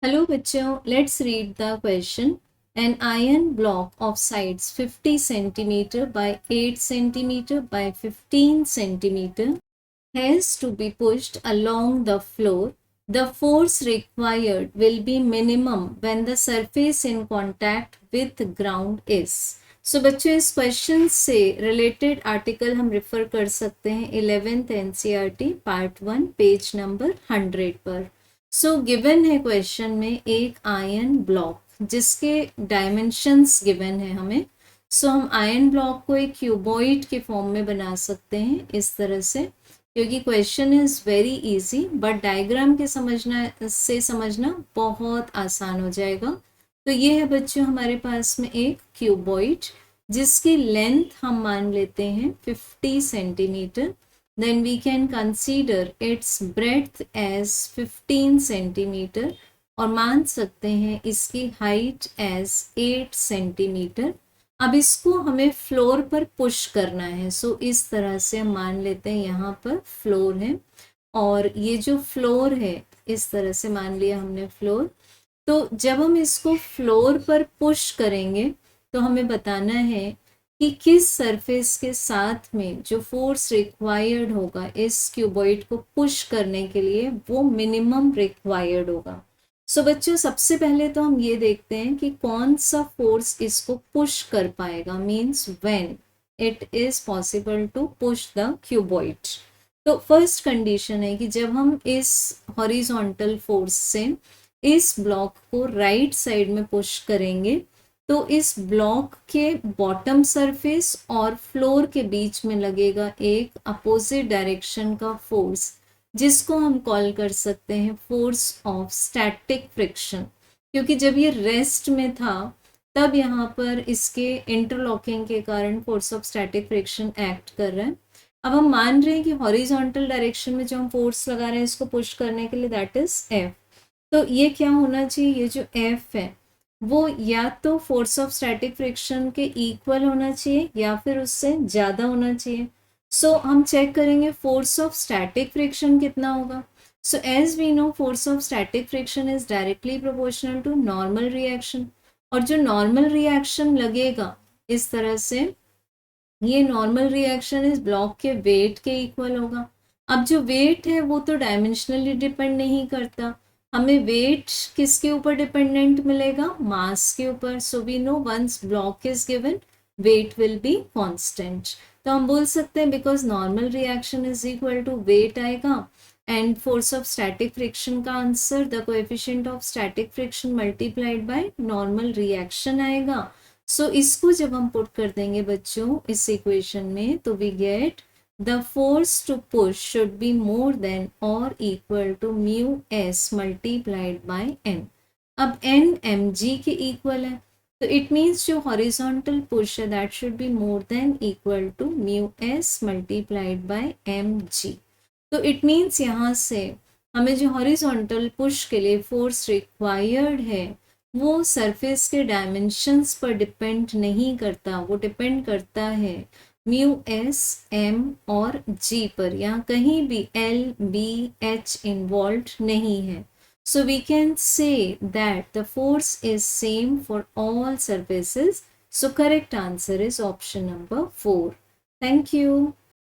Hello bachcho, let's read the question. An iron block of sides 50 centimeter by 8 centimeter by 15 centimeter has to be pushed along the floor. The force required will be minimum when the surface in contact with ground is. So बच्चों इस question से related article हम refer कर सकते हैं 11th NCERT part 1 page number 100 पर. So given है question में एक आयरन ब्लॉक जिसके डायमेंशंस गिवन है हमें. सो हम आयरन ब्लॉक को एक क्यूबॉइड के फॉर्म में बना सकते हैं इस तरह से, क्योंकि question is very easy but diagram के समझना बहुत आसान हो जाएगा. तो ये है बच्चों हमारे पास में एक क्यूबॉइड जिसकी लेंथ हम मान लेते हैं 50 centimetre. then we can consider its breadth as 15 centimeter और मान सकते हैं इसकी हाइट as 8 सेंटीमीटर. अब इसको हमें फ्लोर पर पुश करना है. सो इस तरह से हम मान लेते हैं यहाँ पर फ्लोर है और ये जो फ्लोर है इस तरह से मान लिया हमने फ्लोर. तो जब हम इसको फ्लोर पर पुश करेंगे तो हमें बताना है कि किस सरफेस के साथ में जो फोर्स रिक्वायर्ड होगा इस क्यूबॉइड को पुश करने के लिए वो मिनिमम रिक्वायर्ड होगा. सो बच्चों सबसे पहले तो हम ये देखते हैं कि कौन सा फोर्स इसको पुश कर पाएगा, means when it is possible to push the cuboid. तो फर्स्ट कंडीशन है कि जब हम इस हॉरिजॉन्टल फोर्स से इस ब्लॉक को राइट साइड में पुश करेंगे तो इस ब्लॉक के बॉटम सरफेस और फ्लोर के बीच में लगेगा एक अपोजिट डायरेक्शन का फोर्स जिसको हम कॉल कर सकते हैं फोर्स ऑफ स्टैटिक फ्रिक्शन. क्योंकि जब ये रेस्ट में था तब यहाँ पर इसके इंटरलॉकिंग के कारण force of static friction act कर रहा है. अब हम मान रहे हैं कि हॉरिजॉन्टल डायरेक्शन में जो हम फोर्स लगा रहे हैं इसको पुश करने के लिए दैट इज एफ. तो ये क्या होना चाहिए, ये जो एफ है वो या तो फोर्स ऑफ स्टैटिक फ्रिक्शन के इक्वल होना चाहिए या फिर उससे ज़्यादा होना चाहिए. सो हम चेक करेंगे फोर्स ऑफ स्टैटिक फ्रिक्शन कितना होगा. So as we know force of static friction is directly proportional to normal reaction. और जो नॉर्मल रिएक्शन लगेगा इस तरह से, ये नॉर्मल रिएक्शन इस ब्लॉक के वेट के इक्वल होगा. अब जो वेट है वो तो डायमेंशनली डिपेंड नहीं करता, हमें वेट किसके ऊपर डिपेंडेंट मिलेगा, मास के ऊपर. So we know once block is given weight will be constant. तो हम बोल सकते हैं because normal reaction is equal to weight आएगा and force of static friction का answer the coefficient of static friction multiplied by normal reaction आएगा. So इसको जब हम पुट कर देंगे बच्चों इस इक्वेशन में तो we get the force to push should be more than or equal to mu s multiplied by n. अब n mg के इक्वल है तो इट मीन्स जो हॉरिजॉन्टल पुश है that should be more than equal to mu S multiplied by mg. तो it means यहाँ से हमें जो हॉरिजॉन्टल पुश के लिए फोर्स रिक्वायर्ड है वो सरफेस के डायमेंशंस पर डिपेंड नहीं करता, वो डिपेंड करता है म्यू एस एम और जी पर. यहाँ कहीं भी एल बी एच इन्वॉल्व नहीं है. So we can say that the force is same for all surfaces. So correct answer is option number 4. Thank you.